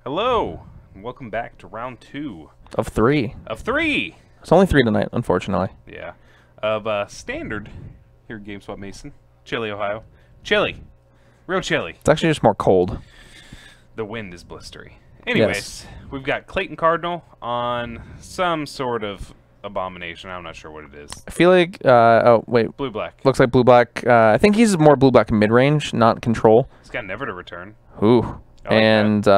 Hello, and welcome back to round 2 Of 3. of 3. It's only 3 tonight, unfortunately. Yeah, of standard here at GameSwap Mason, Chile, Ohio. Chilly, real chilly. It's actually just more cold. The wind is blistery. Anyways, we've got Clayton Cardinal on some sort of abomination. I'm not sure what it is. I feel like, oh, wait. Blue-black. Looks like blue-black. I think he's more blue-black mid-range, not control. He's got never to return. Ooh. And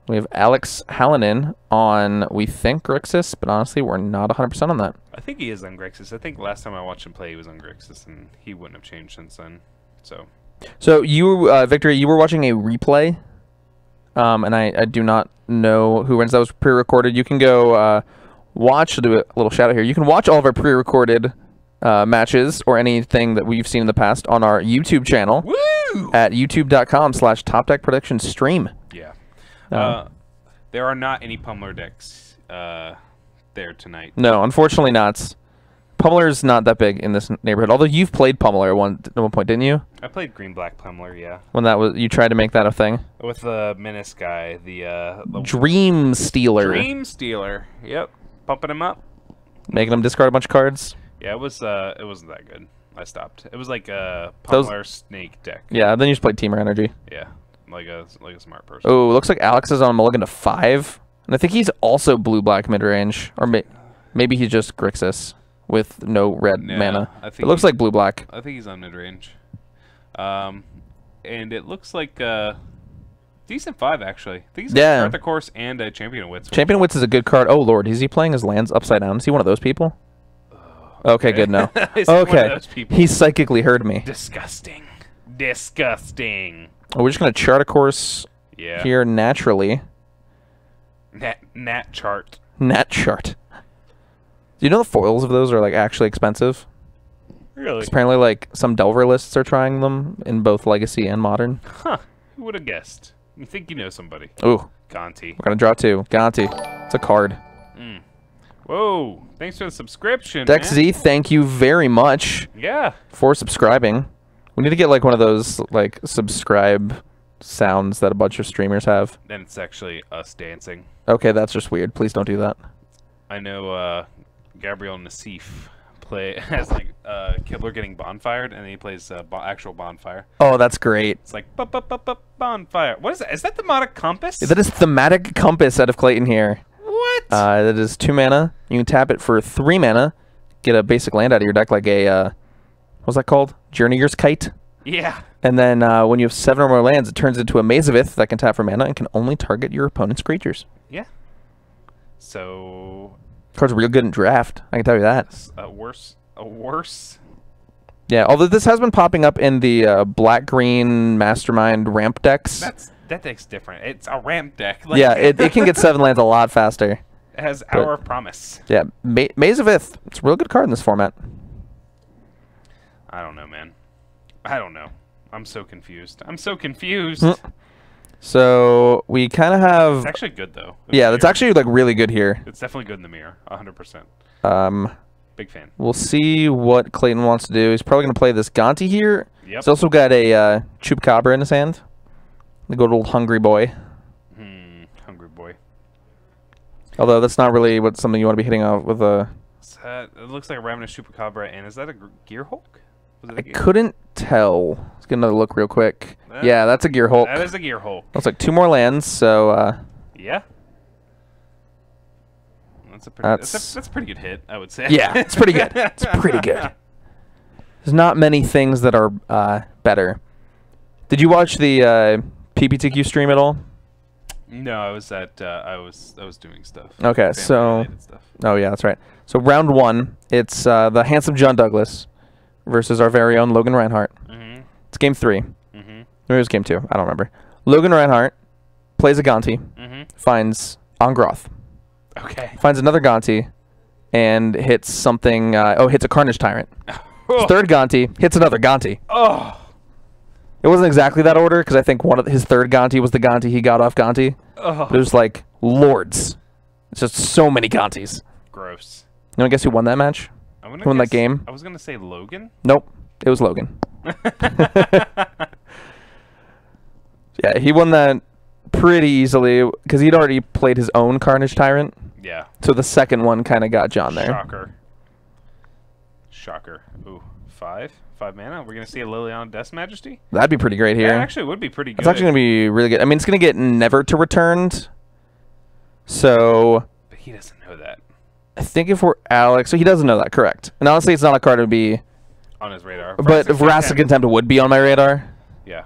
we have Alex Halonen on, we think, Grixis, but honestly, we're not 100% on that. I think he is on Grixis. I think last time I watched him play, he was on Grixis, and he wouldn't have changed since then. So you, Victor, you were watching a replay, and I do not know who wins. That was pre-recorded. You can go watch, do a little shout out here. You can watch all of our pre-recorded matches or anything that we've seen in the past on our YouTube channel. Woo! At youtube.com/TopDeckPredictionStream. Yeah. There are not any Pummeler decks there tonight. No, unfortunately not. Pummeler's not that big in this neighborhood. Although you've played Pummeler at one point, didn't you? I played green-black Pummeler, yeah. When that was, you tried to make that a thing. With the Menace guy, the Dream Stealer. Dream Stealer. Yep. Pumping him up. Making him discard a bunch of cards. Yeah, it wasn't that good. I stopped. It was like a Pummeler Snake deck. Yeah, then you just played Teamer Energy. Yeah, like a smart person. Oh, looks like Alex is on a mulligan to 5, and I think he's also blue-black mid-range, or maybe he's just Grixis with no red mana. It looks like blue-black. I think he's on mid-range. And it looks like decent 5 actually. I think he's got Arthur Course and a Champion of Wits. Champion of Wits is a good card. Oh lord, is he playing his lands upside down? Is he one of those people? Okay, good, no. Okay, he psychically heard me. Disgusting. Disgusting. Oh, we're just going to chart a course here naturally. Nat chart. Nat chart. Do you know the foils of those are like actually expensive? Really? Apparently like some Delver lists are trying them in both Legacy and Modern. Huh. Who would have guessed? You think you know somebody. Ooh. Gonti. We're going to draw 2. Gonti. It's a card. Whoa, thanks for the subscription, DexZ, thank you very much for subscribing. We need to get like one of those like subscribe sounds that a bunch of streamers have. Then it's actually us dancing. Okay, that's just weird. Please don't do that. I know Gabriel Nassif has like Kibler getting bonfired, and then he plays actual bonfire. Oh, that's great. It's like bonfire. What is that? Is that thematic compass? That is thematic compass out of Clayton here. What? That is 2 mana. You can tap it for 3 mana. Get a basic land out of your deck like a, what's that called? Journeyer's Kite? Yeah. And then when you have 7 or more lands, it turns into a Maze of Ith that can tap for mana and can only target your opponent's creatures. Yeah. So... Card's real good in draft, I can tell you that. Worse? Yeah, although this has been popping up in the black-green Mastermind ramp decks. That deck's different. It's a ramp deck. Like, yeah, it can get 7 lands a lot faster. It has Hour of Promise. Yeah, Maze of Ith. It's a real good card in this format. I don't know, man. I don't know. I'm so confused. So we kind of have... It's actually good, though. Yeah, that's actually like really good here. It's definitely good in the mirror. 100%. Big fan. We'll see what Clayton wants to do. He's probably going to play this Gonti here. Yep. He's also got a Chupacabra in his hand. The good old Hungry Boy. Hungry Boy. Although that's not really something you want to be hitting out with a... It looks like a Ravenous Chupacabra, and is that a Gear Hulk? I couldn't tell. Let's get another look real quick. Yeah, that's a Gear Hulk. That is a Gear Hulk. Looks like 2 more lands, so... Yeah. That's a pretty good hit, I would say. Yeah, it's pretty good. It's pretty good. There's not many things that are better. Did you watch the PPTQ stream at all? No, I was at I was doing stuff. Okay, so stuff. Oh yeah, that's right. So round 1, it's the handsome John Douglas versus our very own Logan Reinhardt. It's game 3. Maybe it was game 2. I don't remember. Logan Reinhardt plays a Gonti, finds Angroth. Okay. Finds another Gonti, and hits something. Hits a Carnage Tyrant. His third Gonti hits another Gonti. Oh. It wasn't exactly that order because I think his third Gonti was the Gonti he got off Gonti. But it was like lords. It's just so many Gontis. Gross. You want to guess who won that match? Who won that game? I was gonna say Logan. Nope, it was Logan. Yeah, he won that pretty easily because he'd already played his own Carnage Tyrant. Yeah. So the second one kind of got John there. Shocker. Shocker. Ooh, 5 mana. We're gonna see a Liliana Death's Majesty. That'd be pretty great here. That actually would be pretty good. It's actually gonna be really good. I mean, it's gonna get never to returned. So. But he doesn't know that. I think if we're Alex, so he doesn't know that, correct? And honestly, it's not a card to be on his radar. But Vraska Contempt would be on my radar. Yeah.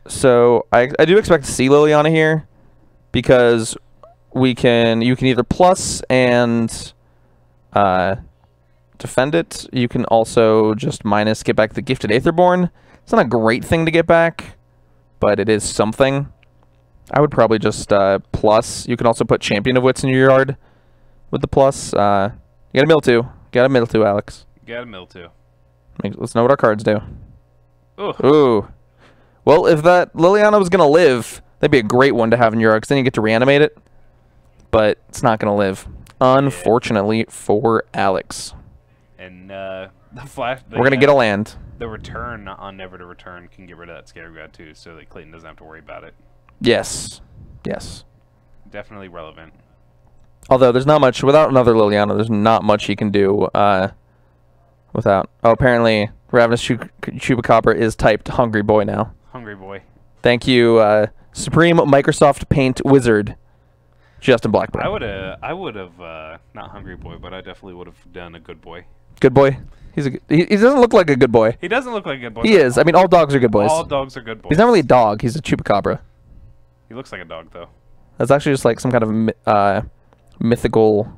So I do expect to see Liliana here because you can either plus and defend it. You can also just minus get back the Gifted Aetherborn. It's not a great thing to get back, but it is something. I would probably just plus. You can also put Champion of Wits in your yard with the plus. You got a mill too. Got a mill too, Alex. Got a mill too. Let's know what our cards do. Ooh. Ooh. Well, if that Liliana was going to live, that'd be a great one to have in your yard, because then you get to reanimate it. But it's not going to live, unfortunately, for Alex. And the flash... We're going to get a land. The return on Never to Return can get rid of that Scarab God, too, so that Clayton doesn't have to worry about it. Yes. Yes. Definitely relevant. Although, there's not much... Without another Liliana, there's not much he can do without... Oh, apparently, Ravenous Chupacabra is typed Hungry Boy now. Hungry Boy. Thank you, Supreme Microsoft Paint Wizard, Justin Blackburn. I would have not Hungry Boy, but I definitely would have done a Good Boy. Good boy. He doesn't look like a good boy. He doesn't look like a good boy. He is. I mean, all dogs are good boys. All dogs are good boys. He's not really a dog. He's a chupacabra. He looks like a dog, though. That's actually just like some kind of mythical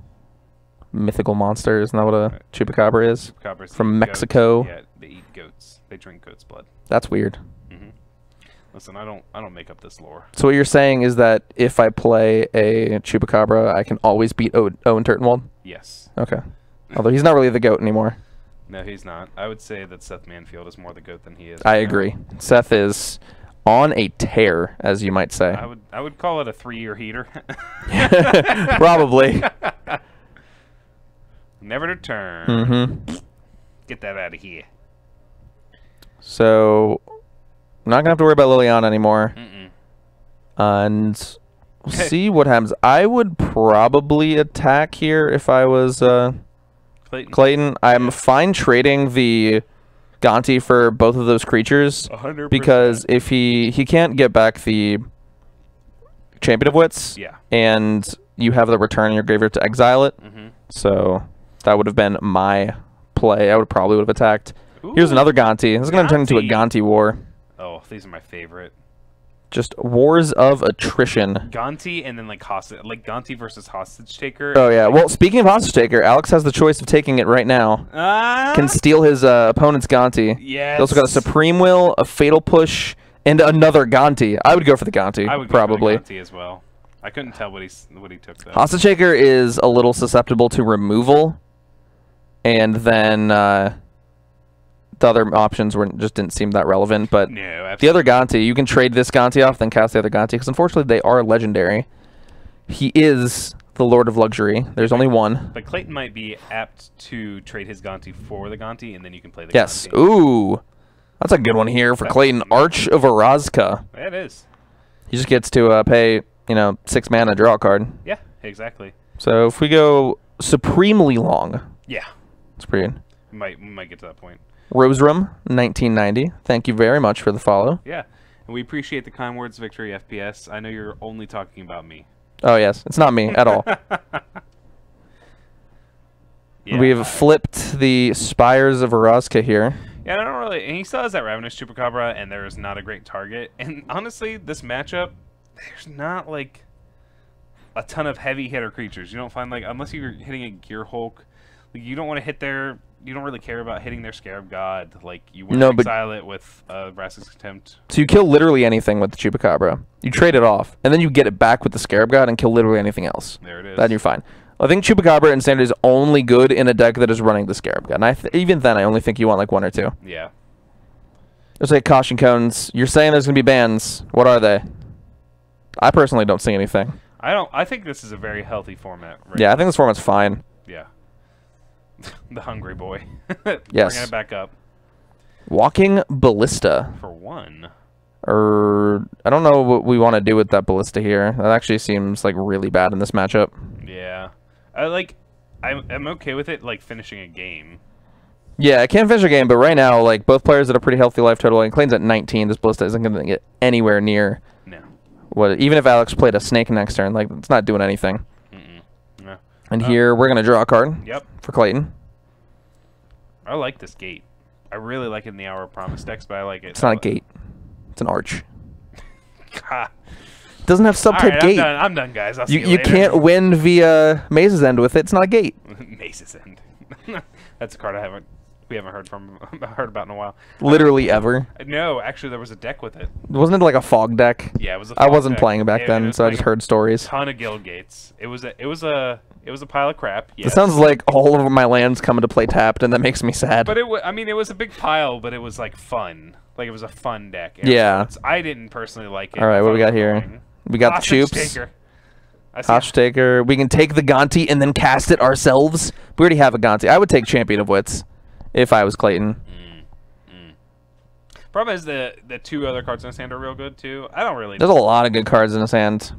monster. Isn't that what a chupacabra is? Chupacabras from Mexico. Goats. Yeah, they eat goats. They drink goat's blood. That's weird. Listen, I don't make up this lore. So what you're saying is that if I play a chupacabra, I can always beat Owen Turtenwald? Yes. Okay. Although he's not really the goat anymore. No, he's not. I would say that Seth Manfield is more the GOAT than he is. I agree. Seth is on a tear, as you might say. I would call it a 3-year heater. Probably. Never to turn. Get that out of here. So, I'm not going to have to worry about Liliana anymore. And we'll see what happens. I would probably attack here if I was... Clayton. I'm fine trading the Gonti for both of those creatures 100%. Because if he can't get back the Champion of Wits, and you have the return in your graveyard to exile it, so that would have been my play. I would probably would have attacked. Ooh, here's another Gonti. This is going to turn into a Gonti war. Oh, these are my favorite. Just wars of attrition. Gonti and then like hostage, like Gonti versus hostage taker. Oh yeah. Well, speaking of hostage taker, Alex has the choice of taking it right now. Can steal his opponent's Gonti. Yes. He also got a Supreme Will, a Fatal Push, and another Gonti. I would go for the Gonti. I would probably go for the Gonti as well. I couldn't tell what he took though. Hostage taker is a little susceptible to removal, and then the other options just didn't seem that relevant, but the other Gonti, you can trade this Gonti off, then cast the other Gonti, because unfortunately they are legendary. He is the Lord of Luxury. There's only one. But Clayton might be apt to trade his Gonti for the Gonti, and then you can play the Gonti. Gonti. Ooh. That's a good one here for Clayton. Arch of Orazka. It is. He just gets to pay, 6 mana, draw a card. Yeah, exactly. So if we go supremely long. Yeah. It's pretty good. We might get to that point. Roserum, 1990. Thank you very much for the follow. Yeah, and we appreciate the kind words, Victory FPS. I know you're only talking about me. Oh, yes. It's not me at all. We have flipped the Spires of Orazka here. Yeah, I don't really... And he still has that Ravenous Chupacabra, and there's not a great target. And honestly, this matchup, there's not, like, a ton of heavy hitter creatures. You don't find, like, unless you're hitting a Gear Hulk, like, you don't want to hit their... You don't really care about hitting their Scarab God. Like, you want to exile it with Vraska's Contempt. So you kill literally anything with the Chupacabra. You trade it off, and then you get it back with the Scarab God and kill literally anything else. There it is. Then you're fine. I think Chupacabra in Standard is only good in a deck that is running the Scarab God. And even then, I only think you want, like, 1 or 2. Yeah. There's, like, Caution Cones. You're saying there's going to be bans. What are they? I personally don't see anything. I think this is a very healthy format. Right I think this format's fine. Yeah. The Hungry Boy. Yes. Bringing it back up. Walking Ballista. For 1. I don't know what we want to do with that ballista here. That actually seems like really bad in this matchup. Yeah. I'm okay with it, like, finishing a game. Yeah, I can't finish a game, but right now, like, both players at a pretty healthy life total, and Clayton's at 19. This ballista isn't going to get anywhere near No. what. Even if Alex played a snake next turn, like, it's not doing anything. No. And here, we're going to draw a card. Yep. For Clayton. I like this gate. I really like it in the Hour of Promise decks, but I like it. It's not a gate. It's an arch. God. It doesn't have subtype Right, gate. I'm done, guys. I'll see you You later. can't win via Maze's End with it. It's not a gate. Mace's End. That's a card we haven't heard about in a while. Literally ever. No, actually, there was a deck with it. Wasn't it like a fog deck? Yeah, it was. I wasn't playing back then, so I just heard stories. Ton of guild gates. It was a pile of crap. Yes. It sounds like all of my lands coming to play tapped, and that makes me sad. But it was a big pile, but it was like fun. Like it was a fun deck. Yeah. I didn't personally like it. All right, what we got here? We got the Choops. Hostage Taker. We can take the Gonti and then cast it ourselves. We already have a Gonti. I would take Champion of Wits if I was Clayton. Problem is the two other cards in his hand are real good too. I don't really. There's a lot of good cards in his hand.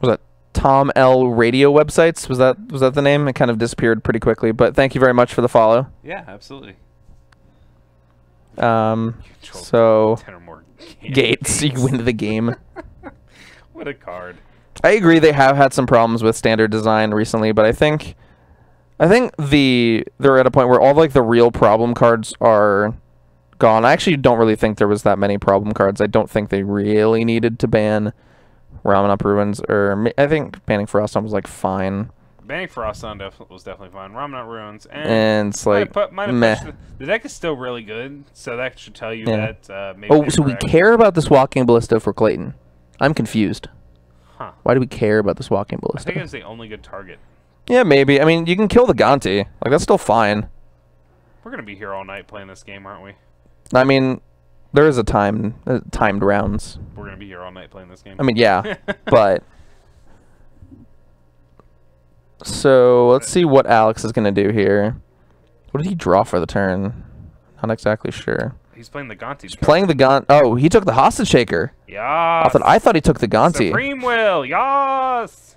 Was that Tom L Radio websites? Was that the name? It kind of disappeared pretty quickly. But thank you very much for the follow. Yeah, absolutely. So 10 or more gates. You win the game. What a card. I agree they have had some problems with standard design recently, but I think they're at a point where all like the real problem cards are gone. I actually don't really think there was that many problem cards. I don't think they really needed to ban Ramen Up Ruins, or I think banning Froststone was like fine. Banning Froststone was definitely fine. Ramen Up Ruins and it's like meh. The deck is still really good, so that should tell you that maybe. Oh, so we care about this Walking Ballista for Clayton? I'm confused. Huh. Why do we care about this Walking Ballista? I think it's the only good target. Yeah, maybe. I mean, you can kill the Gonti. Like, that's still fine. We're going to be here all night playing this game, aren't we? I mean, there is a timed rounds. We're going to be here all night playing this game. I mean, yeah, but... So, let's see what Alex is going to do here. What did he draw for the turn? Not exactly sure. He's playing the Gonti. He's playing the Gonti. Oh, he took the Hostage Shaker. Yas. I thought he took the Gonti. Supreme Will. Yas.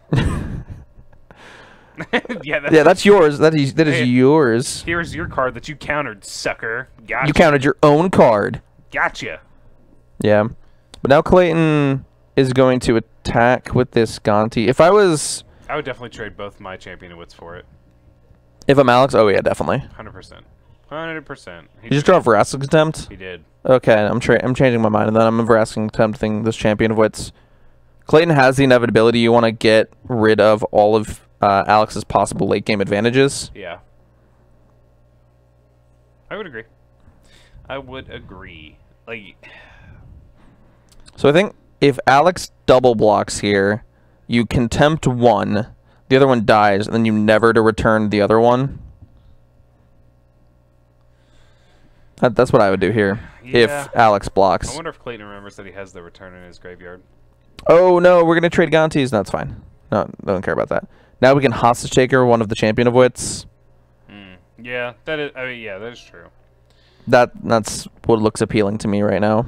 Yeah, that's yours. That is yours. Here's your card that you countered, sucker. Gotcha. You countered your own card. Gotcha. Yeah. But now Clayton is going to attack with this Gonti. I would definitely trade both my Champion of Wits for it. If I'm Alex, oh yeah, definitely. 100%. 100%. He just draw Veracity Contempt? He did. Okay, I'm changing my mind, and then I'm Veracity Contempting this Champion of Wits. Clayton has the inevitability you want to get rid of all of Alex's possible late game advantages. Yeah. I would agree. Like, so I think if Alex double blocks here, you contempt one, the other one dies, and then you never to return the other one. That's what I would do here, if Alex blocks. I wonder if Clayton remembers that he has the return in his graveyard. Oh no, we're gonna trade Gontis. No, that's fine. No, I don't care about that. Now we can Hostage Taker one of the Champion of Wits. Yeah, that is. I mean, yeah, that is true. That's what looks appealing to me right now.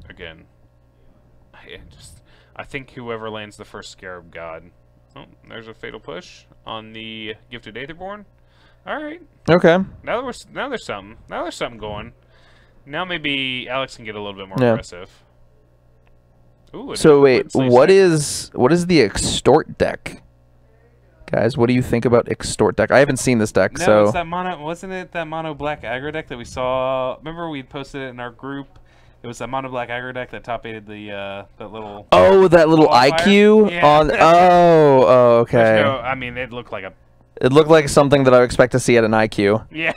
Again, I think whoever lands the first Scarab God. Oh, there's a Fatal Push on the Gifted Aetherborn. All right. Okay. Now there's something. Now there's something going. Now maybe Alex can get a little bit more aggressive. Ooh, so wait, what is the Extort deck? Guys, what do you think about Extort deck? I haven't seen this deck, so... it's that mono, wasn't it that mono black aggro deck that we saw? Remember we posted it in our group? It was that mono black aggro deck that top aided the that little... Oh, that little IQ? Yeah. On... Oh, okay. No, I mean, it looked like a... It looked like something that I would expect to see at an IQ. Yeah.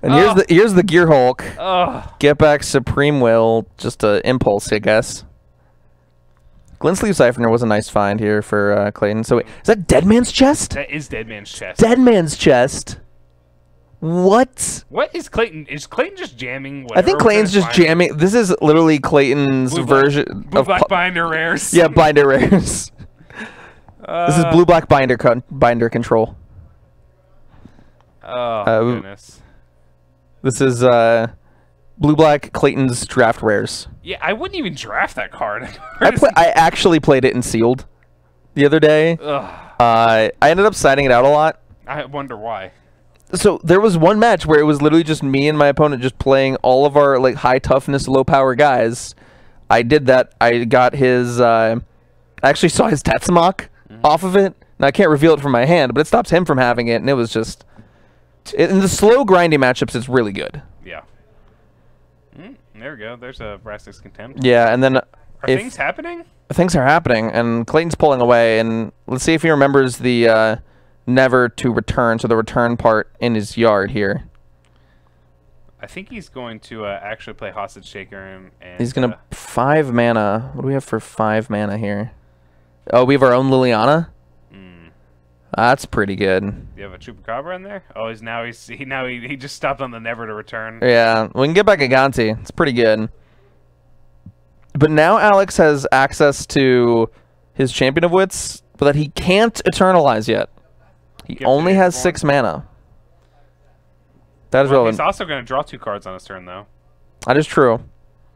And here's the Gear Hulk. Oh. Get back Supreme Will, just a impulse, I guess. Glint-Sleeve Siphoner was a nice find here for Clayton. So wait, is that Dead Man's Chest? That is Dead Man's Chest. Dead Man's Chest? What? What is Clayton? Is Clayton just jamming? I think Clayton's just jamming. This is literally Clayton's version of Black Binder Rares. Yeah, Binder Rares. This is Blue-Black Binder Control. Oh, goodness. This is Blue-black Clayton's draft rares. Yeah, I wouldn't even draft that card. I actually played it in sealed the other day. I ended up siding it out a lot. I wonder why. So there was one match where it was literally just me and my opponent just playing all of our like high toughness, low power guys. I did that. I got his. I actually saw his Tetsamok off of it. Now I can't reveal it from my hand, but it stops him from having it, and it was just. In the slow grinding matchups, it's really good. Yeah. There we go. There's a Rastic's Contempt. Yeah, and then Are things happening? Things are happening, and Clayton's pulling away, and let's see if he remembers the never to return, so the return part in his yard here. I think he's going to actually play Hostage Shaker, and he's going to 5 mana. What do we have for 5 mana here? Oh, we have our own Liliana? That's pretty good. Do you have a Chupacabra in there? Oh, he just stopped on the never to return. Yeah, we can get back a Ganti. It's pretty good. But now Alex has access to his Champion of Wits, but that he can't eternalize yet. He only has 6 mana. That is relevant. He's also going to draw 2 cards on his turn, though. That is true.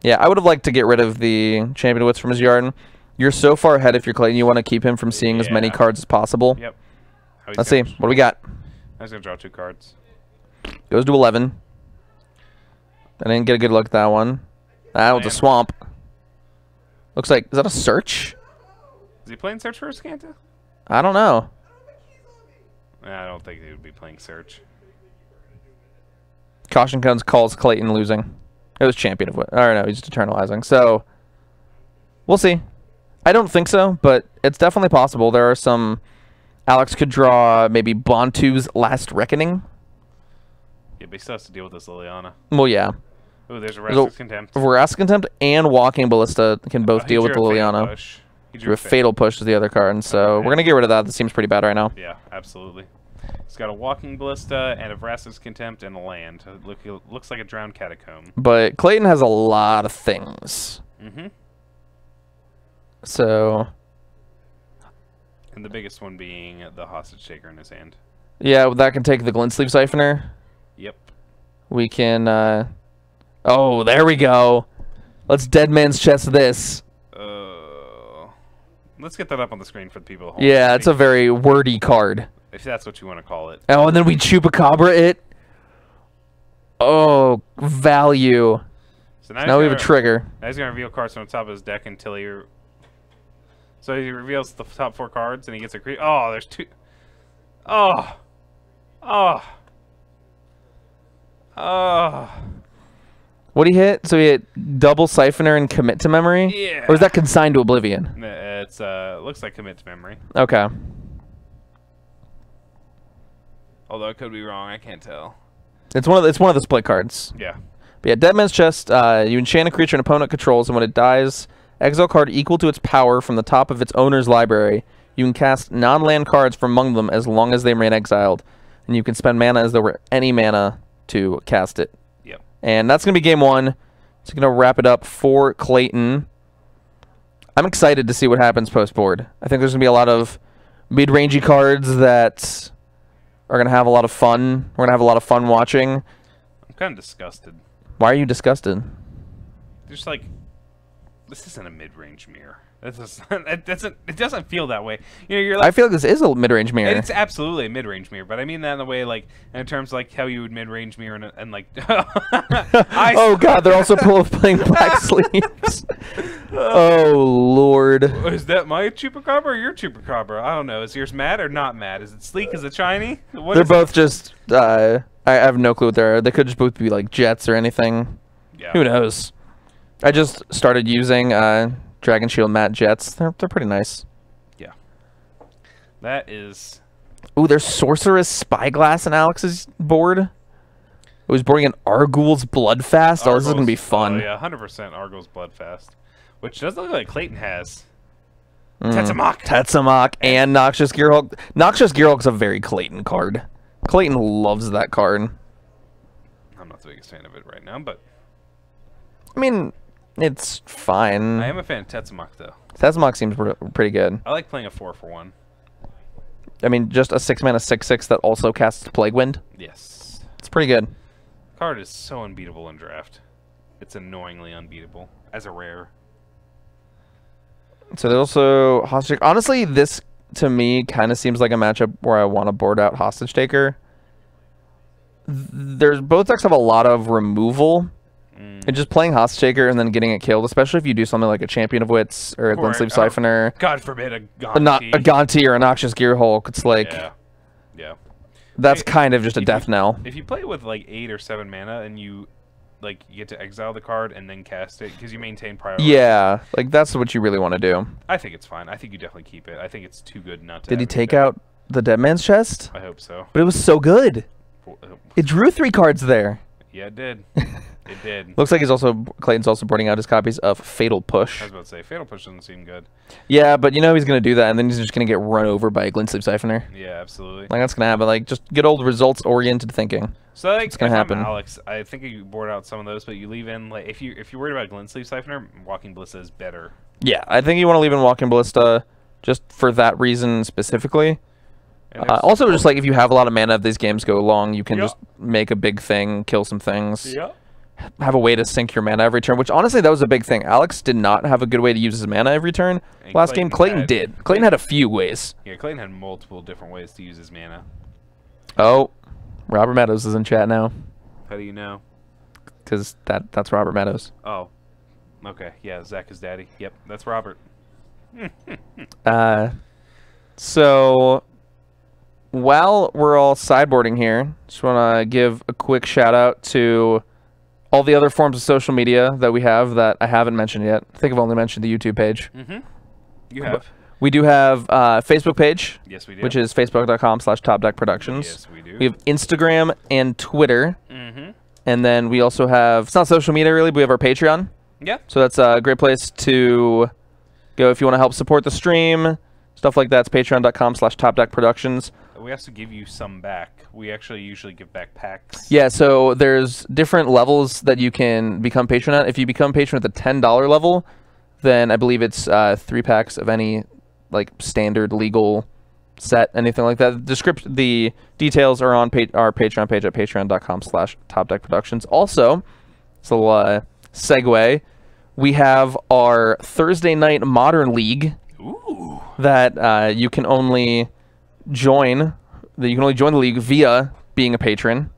Yeah, I would have liked to get rid of the Champion of Wits from his yard. You're so far ahead if you're Clayton, you want to keep him from seeing as many cards as possible. Yep. Let's see. What do we got? I was going to draw 2 cards. Goes to 11. I didn't get a good look at that one. That was a swamp. Looks like... Is that a search? Is he playing Search for Scanta? I don't know. I don't think he would be playing Search. Caution Cones calls Clayton losing. It was Champion of Wit. Or no, he's eternalizing. So, we'll see. I don't think so, but it's definitely possible. There are some... Alex could draw maybe Bontu's Last Reckoning. Yeah, but he still has to deal with this Liliana. Well, yeah. Ooh, there's a Rastic's Contempt. Rastic's Contempt and Walking Ballista can both deal with the Liliana. He drew a Fatal Push to the other card, and so we're going to get rid of that. That seems pretty bad right now. Yeah, absolutely. He's got a Walking Ballista and a Rastic's Contempt and a land. Looks like a Drowned Catacomb. But Clayton has a lot of things. So... And the biggest one being the Hostage Shaker in his hand. Yeah, that can take the Glint Sleeve Siphoner. Yep. We can... Oh, there we go. Let's Dead Man's Chest this. Let's get that up on the screen for the people at home. Yeah, it's a very wordy card. If that's what you want to call it. Oh, and then we Chupacabra it. Oh, value. So now we have a trigger. Now he's going to reveal cards from the top of his deck until he... So he reveals the top 4 cards, and he gets a creature. Oh, there's 2. Oh. Oh. Oh. What did he hit? So he hit double Siphoner and Commit to Memory? Yeah. Or is that Consigned to Oblivion? It's looks like Commit to Memory. Okay. Although it could be wrong, I can't tell. It's one of the split cards. Yeah. But yeah, Dead Man's Chest, you enchant a creature an opponent controls, and when it dies, exile card equal to its power from the top of its owner's library. You can cast non-land cards from among them as long as they remain exiled. And you can spend mana as there were any mana to cast it. Yep. And that's going to be game 1. It's going to wrap it up for Clayton. I'm excited to see what happens post-board. I think there's going to be a lot of mid-rangey cards that are going to have a lot of fun. We're going to have a lot of fun watching. I'm kind of disgusted. Why are you disgusted? Just like... This isn't a mid-range mirror. It doesn't feel that way. You know, you're like, I feel like this is a mid-range mirror. It's absolutely a mid-range mirror, but I mean that in the way, like, in terms like how you would mid-range mirror and like. Oh God, they're also playing Black Sleeves. Oh Lord. Is that my Chupacabra or your Chupacabra? I don't know. Is yours mad or not mad? Is it sleek? Is it shiny? They're both just. I have no clue what they're. They could just both be like jets or anything. Yeah. Who knows? I just started using Dragon Shield matte jets. They're pretty nice. Yeah. That is... Ooh, there's Sorceress Spyglass in Alex's board. It was boarding an Arguel's Bloodfast. Oh, this is going to be fun. Oh, yeah, 100% Arguel's Bloodfast. Which does look like Clayton has. Tetsamok and Noxious Gearhulk. Noxious Gearhulk's a very Clayton card. Clayton loves that card. I'm not the biggest fan of it right now, but... I mean... It's fine. I am a fan of Tetsamok, though. Tetsamok seems pretty good. I like playing a 4-for-1. I mean, just a 6-mana 6/6 that also casts Plague Wind. Yes. It's pretty good. Card is so unbeatable in draft. It's annoyingly unbeatable as a rare. So there's also Hostage. Honestly, this to me kind of seems like a matchup where I want to board out Hostage Taker. There's both decks have a lot of removal. And just playing Hostage Taker and then getting it killed, especially if you do something like a Champion of Wits or a Glennsleeve Siphoner. God forbid a Gonti. A Gonti or a Noxious Gear Hulk. It's like... Yeah. That's kind of just a death knell. If you play with like 8 or 7 mana and you get to exile the card and then cast it because you maintain priority. Yeah, like that's what you really want to do. I think it's fine. I think you definitely keep it. I think it's too good not to. Did he take out the Dead Man's Chest? I hope so. But it was so good. It drew 3 cards there. Yeah, it did. It did. Looks like Clayton's also boarding out his copies of Fatal Push. I was about to say, Fatal Push doesn't seem good. Yeah, but you know he's going to do that, and then he's just going to get run over by a Glennsleeve Siphoner. Yeah, absolutely. Like, that's going to happen. Like, just good old results-oriented thinking. So, like, it's going to happen. Alex, I think you board out some of those, but you leave in, like, if you're worried about Glennsleeve Siphoner, Walking Ballista is better. Yeah, I think you want to leave in Walking Ballista just for that reason specifically. Also, just like if you have a lot of mana, if these games go long, you can just make a big thing, kill some things. Yeah. Have a way to sink your mana every turn, which honestly, that was a big thing. Alex did not have a good way to use his mana every turn. Last game, Clayton did. Clayton had a few ways. Yeah, Clayton had multiple different ways to use his mana. Oh, Robert Meadows is in chat now. How do you know? Because that's Robert Meadows. Oh. Okay, yeah, Zach is daddy. Yep, that's Robert. So... while we're all sideboarding here, just want to give a quick shout out to all the other forms of social media that we have that I haven't mentioned yet. I think I've only mentioned the YouTube page. You have. We do have a Facebook page. Yes, we do. Which is facebook.com/TopDeckProductions. Yes, we do. We have Instagram and Twitter. And then we also have, it's not social media really, but we have our Patreon. Yeah. So that's a great place to go if you want to help support the stream. Stuff like that. It's patreon.com/TopDeckProductions. We also give you some back. We actually usually give back packs. Yeah, so there's different levels that you can become patron at. If you become patron at the $10 level, then I believe it's 3 packs of any like standard legal set, anything like that. The details are on our Patreon page at patreon.com/TopDeckProductions. Also, it's a little segue. We have our Thursday night Modern League. Ooh. That you can only join the league via being a patron.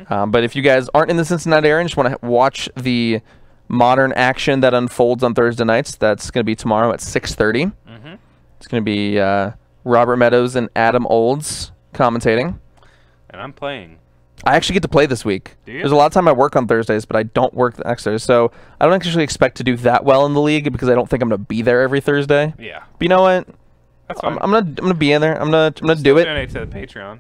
But if you guys aren't in the Cincinnati area and just want to watch the Modern action that unfolds on Thursday nights, that's going to be tomorrow at 6:30. It's going to be Robert Meadows and Adam Olds commentating. And I'm playing. I actually get to play this week. Do you? There's a lot of time I work on Thursdays, but I don't work the next Thursday. So I don't actually expect to do that well in the league because I don't think I'm going to be there every Thursday. Yeah. But you know what? That's fine. I'm gonna be in there. I'm gonna do it. Donate to the Patreon.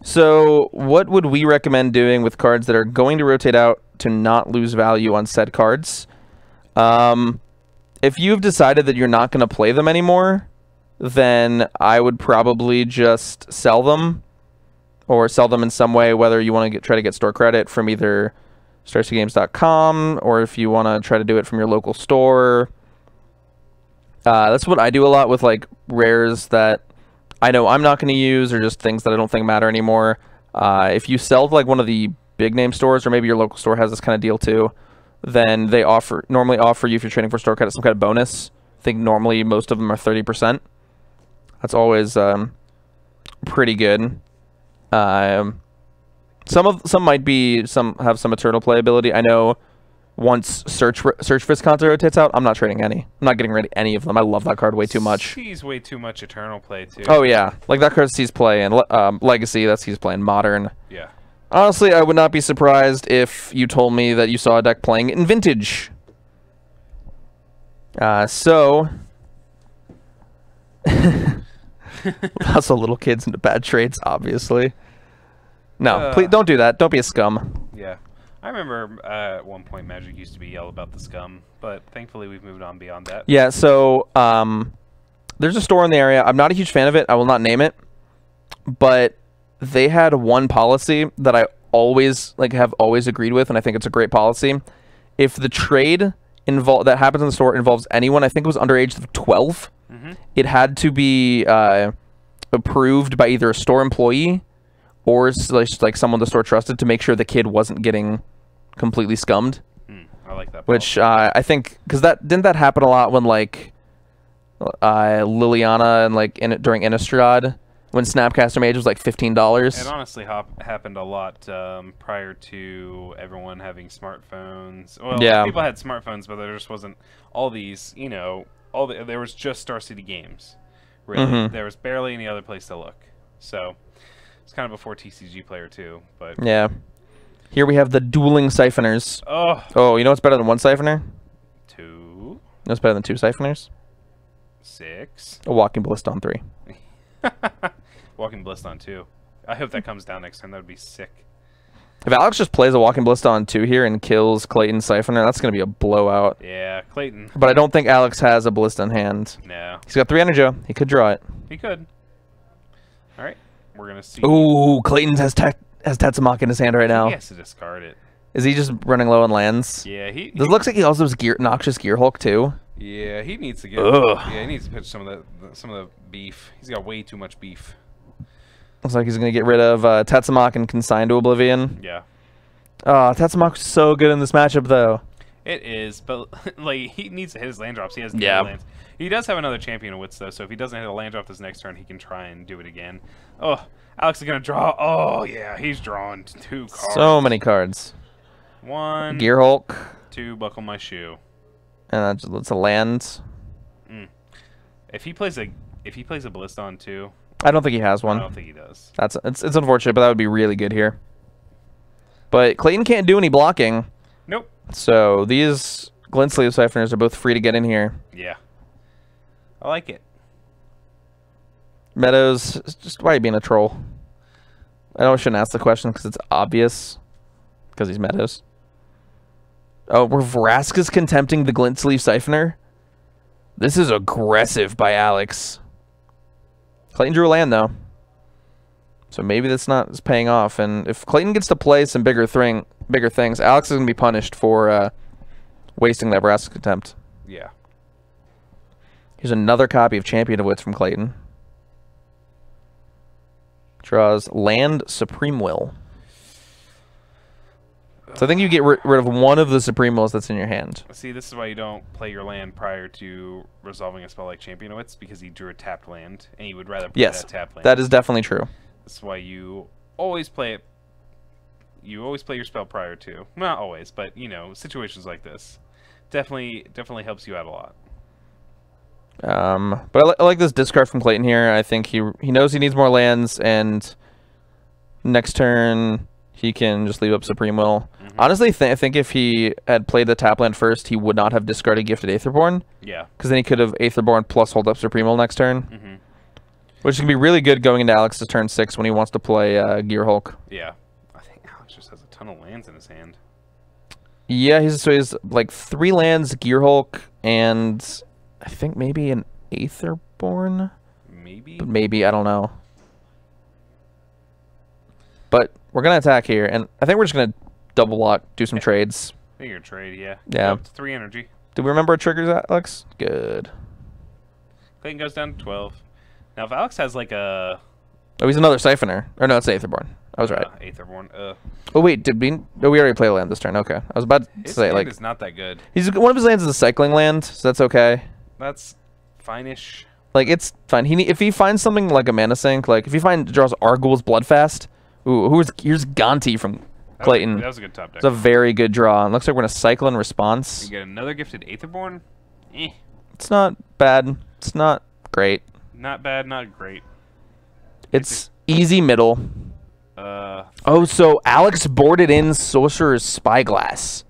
So, what would we recommend doing with cards that are going to rotate out to not lose value on said cards? If you've decided that you're not going to play them anymore, then I would probably just sell them, or sell them in some way. Whether you want to try to get store credit from either StarCyGames.com, or if you want to try to do it from your local store. That's what I do a lot with like rares that I know I'm not going to use, or just things that I don't think matter anymore. If you sell to like one of the big name stores, or maybe your local store has this kind of deal too, then they normally offer you, if you're trading for store credit, some kind of bonus. I think normally most of them are 30%. That's always pretty good. Some have some eternal playability. I know. Once Search Visconti rotates out, I'm not trading any. I'm not getting rid of any of them. I love that card way too much. Sees way too much Eternal play, too. Oh, yeah. Like, that card sees play in Legacy. That sees play in Modern. Yeah. Honestly, I would not be surprised if you told me that you saw a deck playing in Vintage. So... also, little kids into bad trades, obviously. No, please don't do that. Don't be a scum. Yeah. I remember at one point Magic used to be yelled about the scum, but thankfully we've moved on beyond that. Yeah, so there's a store in the area. I'm not a huge fan of it. I will not name it. But they had one policy that I have always agreed with, and I think it's a great policy. If the trade that happens in the store involves anyone, I think it was under age of 12, it had to be approved by either a store employee or like someone the store trusted to make sure the kid wasn't getting completely scummed. I like that. Which I think, because didn't that happen a lot when like Liliana and like during Innistrad when Snapcaster Mage was like $15. It honestly happened a lot prior to everyone having smartphones. Well, Yeah. people had smartphones, but there just wasn't all these. You know, there was just Star City Games. Really, there was barely any other place to look. So it's kind of before TCG Player 2. But Yeah. Here we have the dueling siphoners. Oh, You know what's better than one siphoner? 2, You know what's better than 2 siphoners? 6. A walking ballista on 3. Walking Ballista on 2. I hope that comes down next time. That would be sick. If Alex just plays a walking ballista on 2 here and kills Clayton Siphoner, that's going to be a blowout. Yeah, Clayton. But I don't think Alex has a ballista in hand. No. He's got 3 Energy. He could draw it. He could. All right. We're going to see. Ooh, Clayton has Tatsumaki in his hand right now. He has to discard it. Is he just running low on lands? Yeah, This looks like he also has Noxious Gear Hulk too. Yeah, he needs to get. Ugh. Yeah, he needs to pitch some of the beef. He's got way too much beef. Looks like he's gonna get rid of Tatsumaki and Consign to Oblivion. Yeah. Oh, Tatsumaki's so good in this matchup though. It is, but like he needs to hit his land drops. He has no Yeah. lands. He does have another Champion of Wits though, so if he doesn't hit a land drop this next turn, he can try and do it again. Oh, Alex is gonna draw. Oh yeah, he's drawn 2 cards. So many cards. 1, Gear Hulk, 2, buckle my shoe. and that's a land. If he plays a Ballista on 2, I don't think he has I one. don't think he does. It's unfortunate, but that would be really good here. But Clayton can't do any blocking, Nope. so these Glint Sleeve Siphoners are both free to get in here. Yeah. I like it. Meadows, just why are you being a troll? I know I shouldn't ask the question because it's obvious. Because he's Meadows. Oh, were Vraska's contempting the Glint Sleeve Siphoner? This is aggressive by Alex. Clayton drew a land, though. So maybe that's not paying off. And if Clayton gets to play some bigger things, Alex is going to be punished for wasting that Vraska contempt. Yeah. Here's another copy of Champion of Wits from Clayton. Draws Land Supreme Will. So I think you get rid of one of the Supreme Wills that's in your hand. See, this is why you don't play your land prior to resolving a spell like Champion of Wits, because he drew a tapped land, and you would rather play that tapped land. That is definitely true. That's why you always play it. You always play your spell prior to. Not always, but, you know, situations like this. Definitely helps you out a lot. But I like this discard from Clayton here. I think he knows he needs more lands, and next turn he can just leave up Supreme Will. Honestly, I think if he had played the tap land first, he would not have discarded Gifted Aetherborn. Yeah. Because then he could have Aetherborn plus hold up Supreme Will next turn. Which can be really good going into Alex's turn 6 when he wants to play Gear Hulk. Yeah. I think Alex just has a ton of lands in his hand. Yeah, he's like 3 lands, Gear Hulk, and I think maybe an Aetherborn? Maybe, I don't know. But we're going to attack here, and I think we're just going to double lock, do some trades. I think you're trade, yeah. Yeah. Up to 3 energy. Do we remember our triggers, Alex? Good. Clayton goes down to 12. Now, if Alex has like a... Oh, he's another Siphoner. Or no, it's Aetherborn. I was right. Aetherborn. Oh, wait, did we... Oh, we already played a land this turn. Okay. I was about to say, like... His land is not that good. One of his lands is a cycling land, so that's okay. That's fine-ish. Like, it's fine. If he finds something like a Mana Sink, like, if he draws Arguel's Bloodfast... Ooh, here's Gonti from Clayton. That was a good top deck. It's a very good draw. It looks like we're going to cycle in response. You get another gifted Aetherborn? Eh. It's not bad. It's not great. Not bad, not great. It's easy middle. Oh, so Alex boarded in Sorcerer's Spyglass.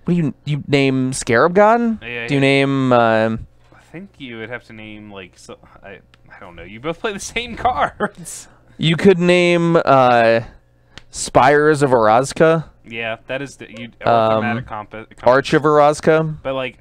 What do you name Scarab God? Yeah, do you name... I think you would have to name, like... I don't know. You both play the same cards. You could name Spires of Orazka. Yeah, that is the Arch of Orazka. But like,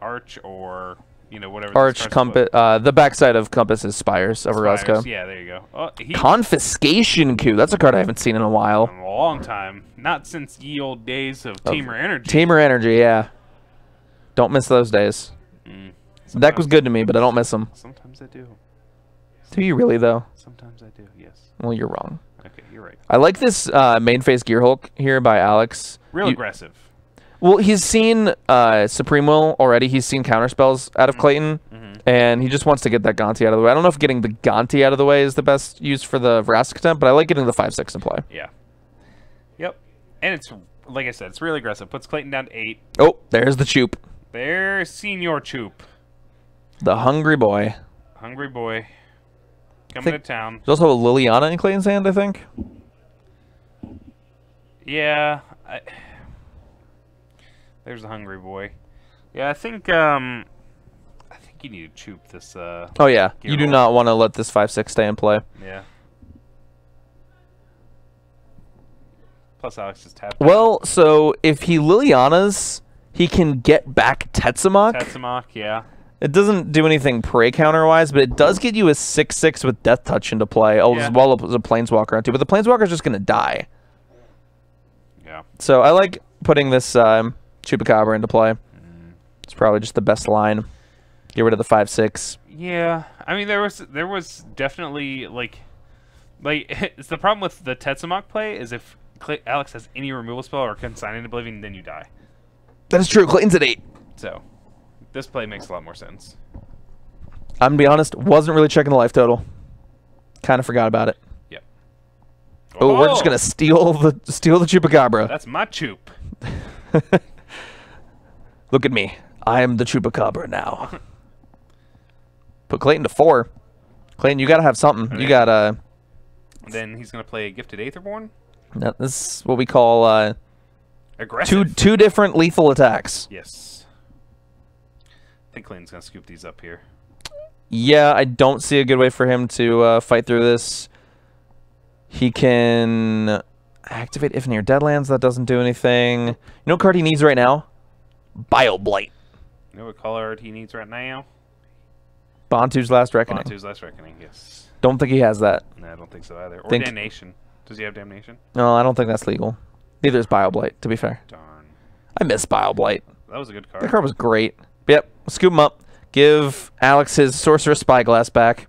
Arch or whatever. Arch Compass. The backside of Compass is Spires of Orazka. Yeah, there you go. Oh, Confiscation Coup. That's a card I haven't seen in a while. In a long time. Not since ye old days of Tamer Energy. Tamer Energy, yeah. Don't miss those days. The deck was good to me, but I don't miss them. Sometimes I do. Do you really, though? Sometimes I do, yes. Well, you're wrong. Okay, you're right. I like this main phase Gear Hulk here by Alex. Real aggressive. Well, he's seen Supreme Will already. He's seen counterspells out of Clayton, and he just wants to get that Gonti out of the way. I don't know if getting the Gonti out of the way is the best use for the Vrask attempt, but I like getting the 5/6 in play. Yeah. Yep. And it's, like I said, it's really aggressive. Puts Clayton down to 8. Oh, there's the Choop. There's Senior Choop. The hungry boy. Hungry boy. Coming to town. There's also a Liliana in Clayton's hand, I think. Yeah. There's the hungry boy. Yeah, I think you need to Choop this. Oh yeah, you do not want to let this 5/6 stay in play. Yeah. Plus, Alex is tapped. Well, so if he Liliana's, he can get back Tetsamok. Tetsamok, yeah. It doesn't do anything prey counter-wise, but it does get you a 6/6 with Death Touch into play, as well as a Planeswalker onto. But the Planeswalker's just going to die. Yeah. So I like putting this Chupacabra into play. It's probably just the best line. Get rid of the 5/6. Yeah, I mean there was definitely like it's the problem with the Tetsamok play is if Alex has any removal spell or Consign into Oblivion, then you die. That is true. Clayton's at 8. So this play makes a lot more sense. I'm gonna be honest, wasn't really checking the life total. Kind of forgot about it. Yep. Oh, we're just gonna steal the Chupacabra. That's my Choop. Look at me. I am the Chupacabra now. Put Clayton to 4. Clayton, you gotta have something. Okay. You gotta. Then he's gonna play a Gifted Aetherborn. No, this is what we call aggressive. Two different lethal attacks. Yes. I think Clayton's gonna scoop these up here. Yeah, I don't see a good way for him to fight through this. He can activate if near Deadlands. That doesn't do anything. You know what card he needs right now? Bioblight. You know what color he needs right now? Bantu's Last Reckoning. Bantu's Last Reckoning, yes. Don't think he has that. No, I don't think so either. Or Damnation. Does he have Damnation? No, I don't think that's legal. Neither is Bioblight, to be fair. Darn. I miss Bioblight. That was a good card. That card was great. Yep, scoop him up. Give Alex his Sorcerer's Spyglass back.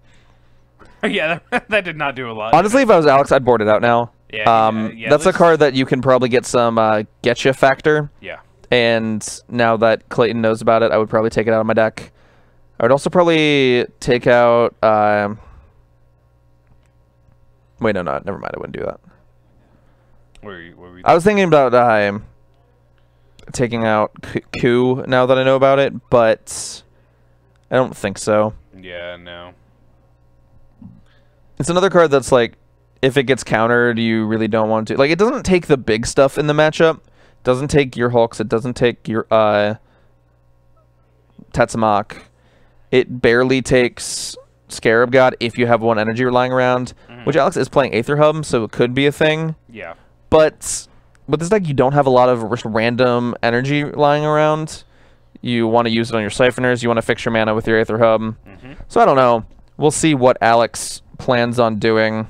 Yeah, that did not do a lot. Honestly, if I was Alex, I'd board it out now. Yeah, that's a card that you can probably get some getcha factor. Yeah. And now that Clayton knows about it, I would probably take it out of my deck. I would also probably take out... Wait, no, never mind. I wouldn't do that. Where were you I was thinking about taking out Q now that I know about it, but I don't think so. Yeah, no. It's another card that's like, if it gets countered, you really don't want to. Like, it doesn't take the big stuff in the matchup. It doesn't take your Hulks. It doesn't take your Tetsamok. It barely takes Scarab God if you have one energy lying around, which Alex is playing Aether Hub, so it could be a thing. Yeah. But with this deck, you don't have a lot of just random energy lying around. You want to use it on your Siphoners. You want to fix your mana with your Aether Hub. So I don't know. We'll see what Alex plans on doing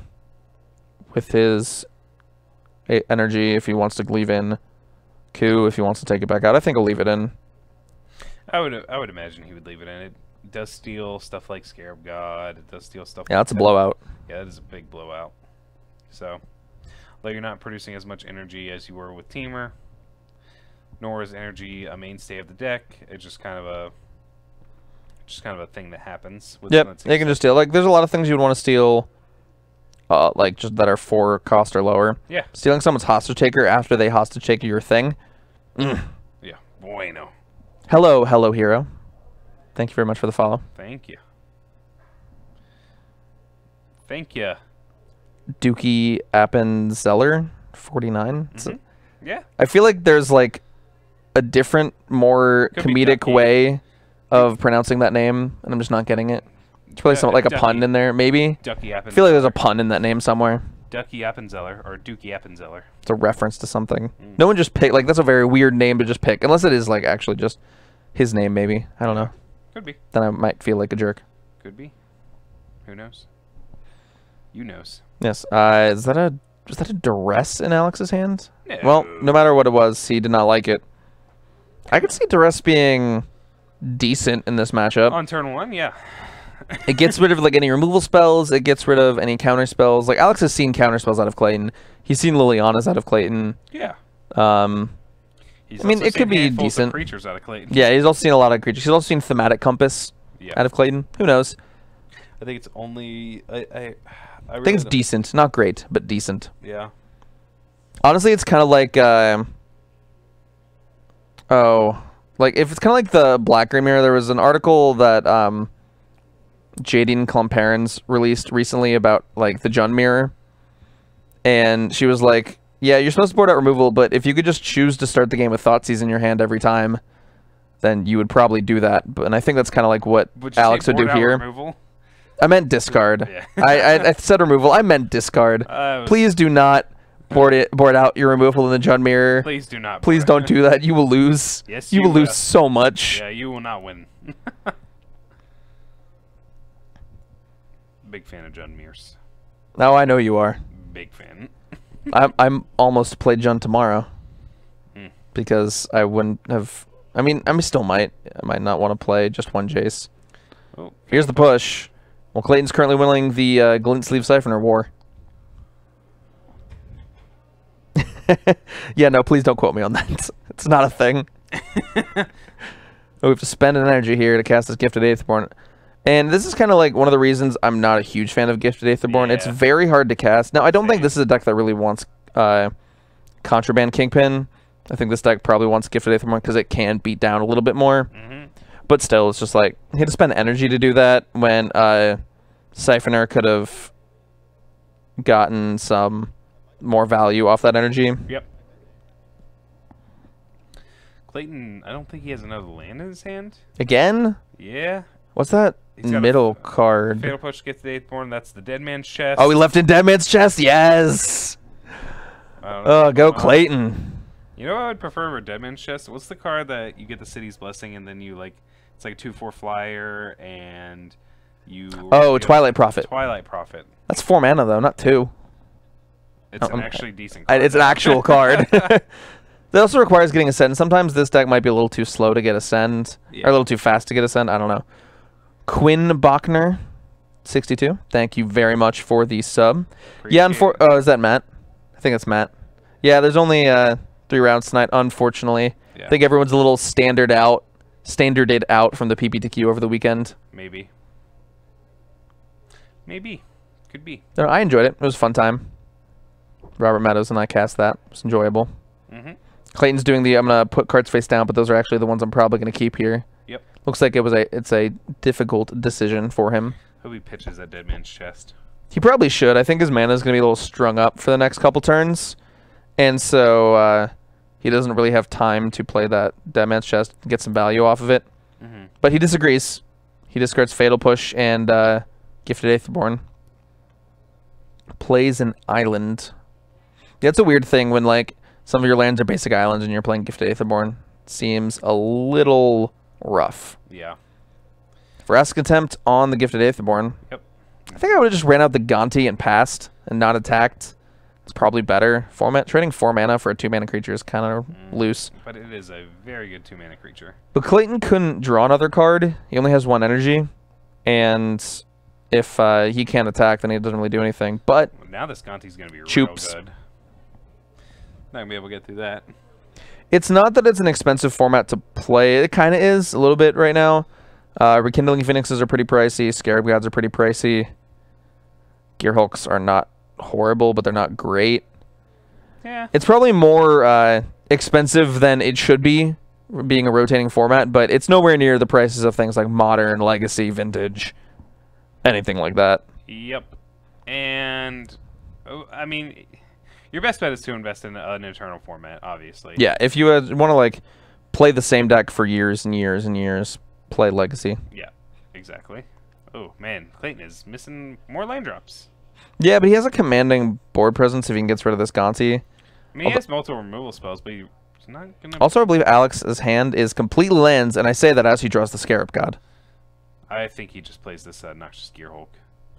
with his energy, if he wants to leave in Q, if he wants to take it back out. I think he'll leave it in. I would imagine he would leave it in. It does steal stuff like Scarab God. It does steal stuff. Yeah, that's a blowout. Yeah, that is a big blowout. So, although you're not producing as much energy as you were with Teamer, nor is energy a mainstay of the deck. It's just kind of a thing that happens. Yep, they can just steal. Like, there's a lot of things you would want to steal, like just that are 4 cost or lower. Yeah. Stealing someone's hostage taker after they hostage take your thing. Yeah, bueno. Hello, hero. Thank you very much for the follow. Thank you. Thank you. Dookie Appenzeller, 49. Yeah. I feel like there's like a different, more comedic way of pronouncing that name, and I'm just not getting it. It's probably something like a pun in there, maybe. Ducky Appenzeller. I feel like there's a pun in that name somewhere. Ducky Appenzeller or Dookie Appenzeller. It's a reference to something. No one just picked, like, that's a very weird name to just pick, unless it is like actually just his name, maybe. I don't know. Could be. Then I might feel like a jerk. Could be. Who knows? You knows. Yes. Was that a duress in Alex's hand? No. Well, no matter what it was, he did not like it. I could see duress being decent in this matchup. On turn 1, yeah. It gets rid of like any removal spells. It gets rid of any counter spells. Like Alex has seen counter spells out of Clayton. He's seen Liliana's out of Clayton. Yeah. I mean, it could be decent. Creatures out of Clayton. Yeah, he's also seen a lot of creatures. He's also seen Thematic Compass out of Clayton. Who knows? I think it's only I think it's decent, not great, but decent. Yeah. Honestly, it's kind of like like if it's kind of like the Black Grey Mirror. There was an article that Jadine Klumparens released recently about like the Jund Mirror, and she was like, yeah, you're supposed to board out removal, but if you could just choose to start the game with Thoughtseize in your hand every time, then you would probably do that. And I think that's kind of like what Alex would do here. Removal? I meant discard. Yeah. I said removal. I meant discard. Please do not board out your removal in the Jund Mirror. Please do not. Please don't do that. You will lose. Yes, you will lose so much. Yeah, you will not win. Big fan of Jund Mirrors. Now I know you are. Big fan. I'm almost play Jund tomorrow because I wouldn't have. I mean, I still might. I might not want to play just one Jace. Oh, here's the push. Well, Clayton's currently winning the Glint Sleeve Siphoner War. Yeah, no, please don't quote me on that. It's not a thing. We have to spend an energy here to cast this Gifted Aetherborn. And this is kind of like one of the reasons I'm not a huge fan of Gifted Aetherborn. Yeah. It's very hard to cast. Now, I don't think this is a deck that really wants Contraband Kingpin. I think this deck probably wants Gifted Aetherborn because it can beat down a little bit more. But still, it's just like, he had to spend energy to do that when Siphoner could have gotten some more value off that energy. Yep. Clayton, I don't think he has another land in his hand. Again? Yeah. What's that middle card? Fatal Push gets the Aetherborn. That's the Dead Man's Chest. Oh, we left in Dead Man's Chest? Yes! Oh, go Clayton. You know what I would prefer over Dead Man's Chest? What's the card that you get the City's Blessing and then you like, it's like a 2/4 flyer and you... Oh, Twilight Prophet. Twilight Prophet. That's 4 mana though, not 2. It's an actually decent card. It's an actual card. That also requires getting Ascend. Sometimes this deck might be a little too slow to get Ascend. Or a little too fast to get Ascend. I don't know. Quinn Bachner, 62. Thank you very much for the sub. Yeah, is that Matt? I think it's Matt. Yeah, there's only 3 rounds tonight, unfortunately. Yeah. I think everyone's a little standarded out from the PPTQ over the weekend. Maybe. Could be. No, I enjoyed it. It was a fun time. Robert Meadows and I cast that. It was enjoyable. Clayton's doing the I'm gonna put cards face down, but those are actually the ones I'm probably gonna keep here. Yep. Looks like it's a difficult decision for him. Hope he pitches that Dead Man's Chest. He probably should. I think his mana is gonna be a little strung up for the next couple turns, and so he doesn't really have time to play that Dead Man's Chest and get some value off of it. But he disagrees. He discards Fatal Push and Gifted Aetherborn. Plays an island. Yeah, it's a weird thing when like some of your lands are basic islands and you're playing Gifted Aetherborn. Seems a little rough. Yeah. Vrask Attempt on the Gifted Aetherborn. Yep. I think I would have just ran out the Gonti and passed and not attacked. It's probably better. Trading 4 mana for a 2-mana creature is kind of loose. But it is a very good 2-mana creature. But Clayton couldn't draw another card. He only has 1 energy. And if he can't attack, then he doesn't really do anything. But well, now this Gonti's going to be real Choops. good. Not going to be able to get through that. It's not that it's an expensive format to play. It kind of is a little bit right now. Rekindling Phoenixes are pretty pricey. Scarab Gods are pretty pricey. Gearhulks are not horrible, but they're not great. Yeah. It's probably more expensive than it should be, being a rotating format, but it's nowhere near the prices of things like Modern, Legacy, Vintage, anything like that. Yep. And, I mean, your best bet is to invest in an Eternal format, obviously. Yeah, if you want to like play the same deck for years and years and years, play Legacy. Yeah, exactly. Oh, man, Clayton is missing more land drops. Yeah, but he has a commanding board presence if he can get rid of this Gonti. I mean, he has multiple removal spells, but he's not going to... Also, I believe Alex's hand is completely lands, and I say that as he draws the Scarab God. I think he just plays this Noxious Gearhulk.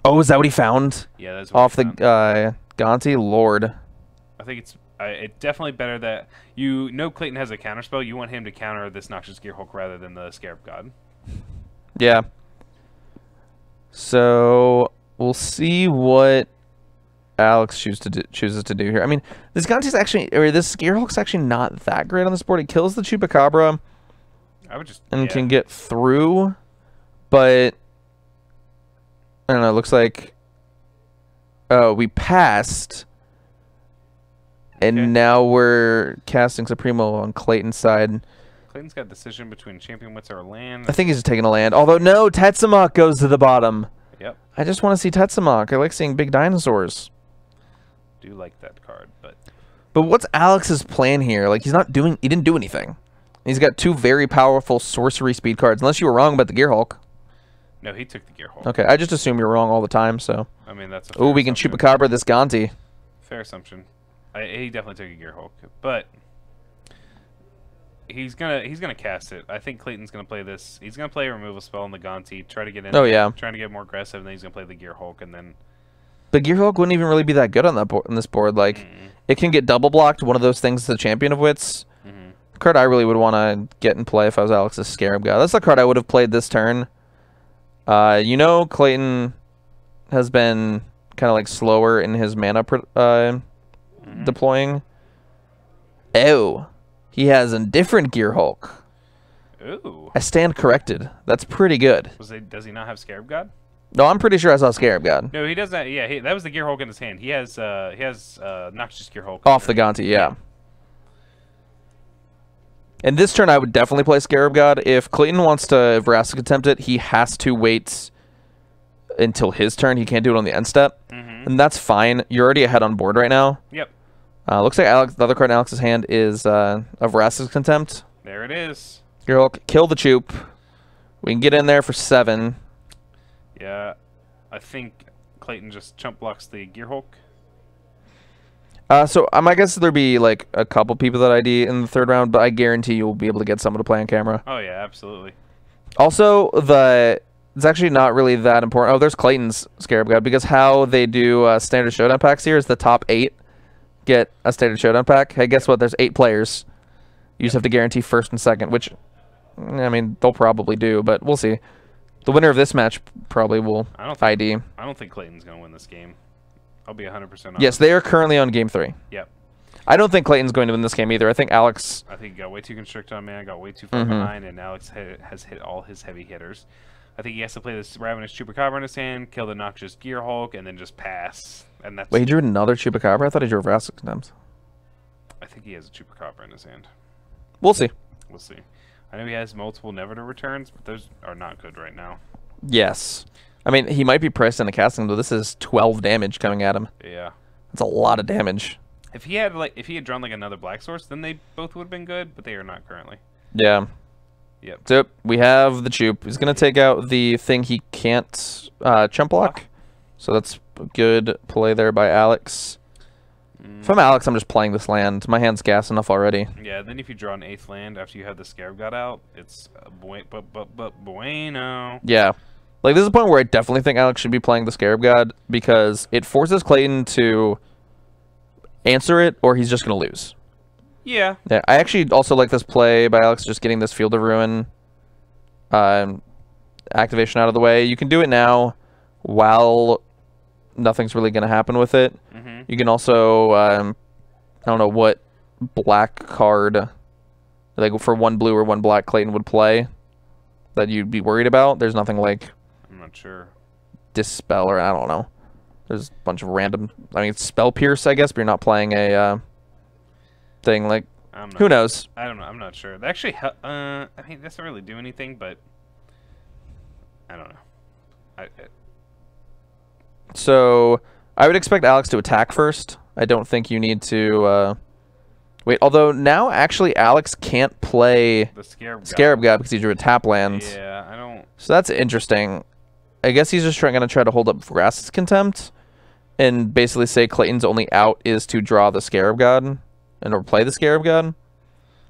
Oh, is that what he found? Yeah, that's what off the Gonti? Lord. I think it's definitely better that you know Clayton has a counterspell. You want him to counter this Noxious Gearhulk rather than the Scarab God. Yeah. So we'll see what Alex chooses to do here. I mean, this Gearhulk's actually not that great on this board. It kills the Chupacabra and can get through, but I don't know. It looks like we passed, and now we're casting Supremo on Clayton's side. Clayton's got a decision between Champion Wits or land. I think he's just taking a land. Although, no, Tetsamok goes to the bottom. Yep. I just want to see Tetsamok. I like seeing big dinosaurs. Do like that card, but what's Alex's plan here? Like, he didn't do anything. He's got 2 very powerful sorcery speed cards, unless you were wrong about the Gearhulk. No, he took the Gearhulk. Okay, I just assume you're wrong all the time, so. I mean, that's a Oh, we can Chupacabra this Gonti. Fair assumption. He definitely took a Gearhulk, but he's gonna cast it. I think Clayton's gonna play this. He's gonna play a removal spell on the Gonti, try to get in. Oh yeah. Trying to get more aggressive, and then he's gonna play the Gearhulk, and then. The Gearhulk wouldn't even really be that good on this board. Like, it can get double blocked. One of those things is the Champion of Wits. The card I really would want to get in play if I was Alex's Scarab God. That's the card I would have played this turn. You know, Clayton has been kind of like slower in his mana deploying. Oh, he has a different Gearhulk. Ooh. I stand corrected. That's pretty good. Does he not have Scarab God? No, I'm pretty sure I saw Scarab God. No, he doesn't. Yeah, that was the Gearhulk in his hand. He has Noxious Gearhulk. Off the Gonti, yeah. And this turn, I would definitely play Scarab God. If Clayton wants to Veracity Attempt it, he has to wait until his turn. He can't do it on the end step. And that's fine. You're already ahead on board right now. Yep. Looks like the other card in Alex's hand is a Veracity Contempt. There it is. Gearhulk, kill the Chup. We can get in there for 7. Yeah, I think Clayton just chump blocks the Gearhulk. So my guess there'd be like a couple people that ID in the 3rd round, but I guarantee you'll be able to get someone to play on camera. Oh yeah, absolutely. Also, it's actually not really that important. Oh, there's Clayton's Scarab God, because how they do standard showdown packs here is the top 8 get a standard showdown pack. Hey, guess what? There's 8 players. You just have to guarantee 1st and 2nd, which, I mean, they'll probably do, but we'll see. The winner of this match probably will ID. I don't think Clayton's going to win this game. I'll be 100% honest. Yes, they are currently on game 3. Yep. I don't think Clayton's going to win this game either. I think Alex... I think he got way too constricted on me. I got way too far behind, and Alex has hit all his heavy hitters. I think he has to play this Ravenous Chupacabra in his hand, kill the Noxious Gearhulk, and then just pass. And that's. Wait, he drew another Chupacabra? I thought he drew a Veracity Contempt. I think he has a Chupacabra in his hand. We'll see. We'll see. I know he has multiple Neverter returns, but those are not good right now. Yes. I mean, he might be pressed into casting, but this is 12 damage coming at him. Yeah. That's a lot of damage. If he had drawn like another Black Source, then they both would have been good, but they are not currently. Yeah. Yep. So we have the Chup. He's gonna take out the thing he can't chump block. So that's a good play there by Alex. If I'm Alex, I'm just playing this land. My hand's gas enough already. Yeah, then if you draw an 8th land after you have the Scarab God out, it's bueno. Yeah. Like, this is a point where I definitely think Alex should be playing the Scarab God, because it forces Clayton to answer it, or he's just going to lose. Yeah. Yeah. I actually also like this play by Alex, just getting this Field of Ruin activation out of the way. You can do it now while nothing's really going to happen with it. You can also, I don't know what black card, like for 1 blue or 1 black, Clayton would play that you'd be worried about. There's nothing like... I'm not sure. Dispel, or I don't know. There's a bunch of random... I mean, Spell Pierce, I guess, but you're not playing a thing like... Who knows? I don't know. I'm not sure. Actually, I mean, it doesn't really do anything, but... I don't know. So, I would expect Alex to attack first. I don't think you need to... Wait, although now, actually, Alex can't play the Scarab God because he drew a tap land. Yeah, I don't... So that's interesting. I guess he's just going to try to hold up Veracity Contempt and basically say Clayton's only out is to draw the Scarab God and or play the Scarab God.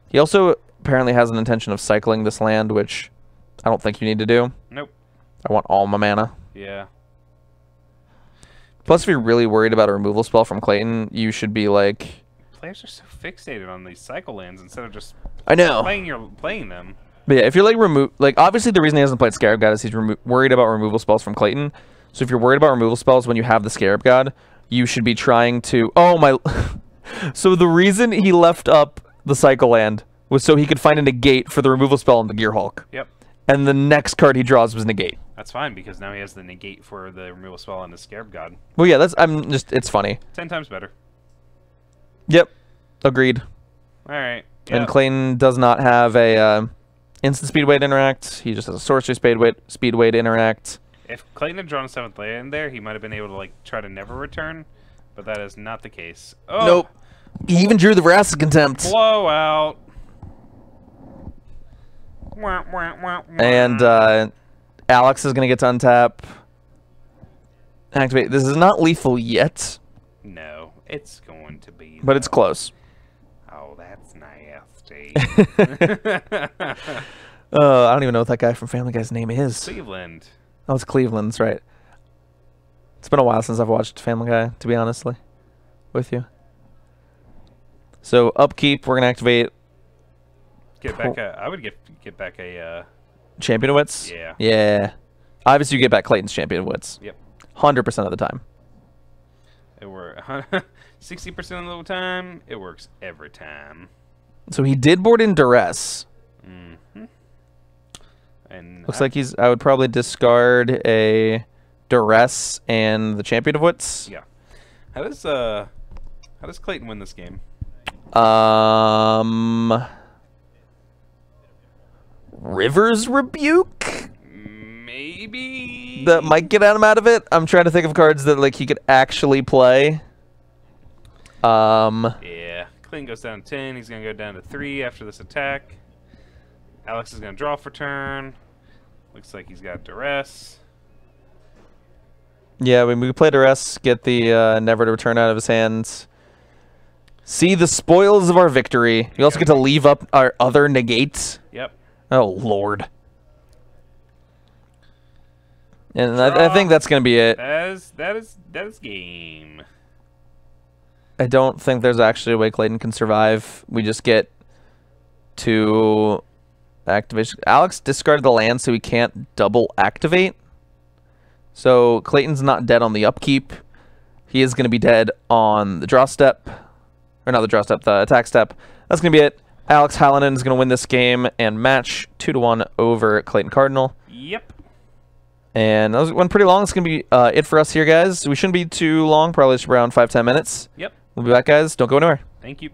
He also apparently has an intention of cycling this land, which I don't think you need to do. Nope. I want all my mana. Yeah. Plus, if you're really worried about a removal spell from Clayton, you should be like... Players are so fixated on these cycle lands instead of just I know. playing them. But yeah, if you're like obviously the reason he hasn't played Scarab God is he's worried about removal spells from Clayton. So if you're worried about removal spells when you have the Scarab God, you should be trying to. Oh my! So the reason he left up the Cycle Land was so he could find a negate for the removal spell on the Gear Hulk. Yep. And the next card he draws was negate. That's fine because now he has the negate for the removal spell on the Scarab God. Well, yeah, it's funny. 10 times better. Yep, agreed. All right. Yep. And Clayton does not have a instant speedway to interact. He just has a sorcery speedway to interact. If Clayton had drawn a 7th land there, he might have been able to like try to never return, but that is not the case. Oh, nope. He even drew the Vraska Contempt. Blowout. And Alex is gonna get to untap. Activate. This is not lethal yet. No, it's going to be. But it's close. Oh, that's nasty. I don't even know what that guy from Family Guy's name is. Cleveland. Oh, it's Cleveland. That's right. It's been a while since I've watched Family Guy, to be honestly with you. So upkeep, we're gonna activate. Get back a. I would get back a. Champion of Wits. Yeah. Yeah. Obviously, you get back Clayton's Champion of Wits. Yep. 100% of the time. It works 60% of the time. It works every time. So he did board in Duress. Mm-hmm. And looks like he's. I would probably discard a Duress and the Champion of Wits. Yeah. How does Clayton win this game? River's Rebuke? Maybe. That might get him out of it. I'm trying to think of cards that like he could actually play. Yeah. Clayton goes down to 10. He's gonna go down to 3 after this attack. Alex is gonna draw for turn. Looks like he's got Duress. Yeah, when we play Duress, get the never to return out of his hands. See the spoils of our victory. You also get to leave up our other negates. Yep. Oh Lord. And I think that's gonna be it. That is game. I don't think there's actually a way Clayton can survive. We just get to activation. Alex discarded the land, so he can't double activate. So Clayton's not dead on the upkeep. He is going to be dead on the draw step. Or not the draw step, the attack step. That's going to be it. Alex Halonen is going to win this game and match 2-1 over Clayton Cardinal. Yep. And that went pretty long. It's going to be it for us here, guys. We shouldn't be too long, probably just around 5-10 minutes. Yep. We'll be back, guys. Don't go anywhere. Thank you.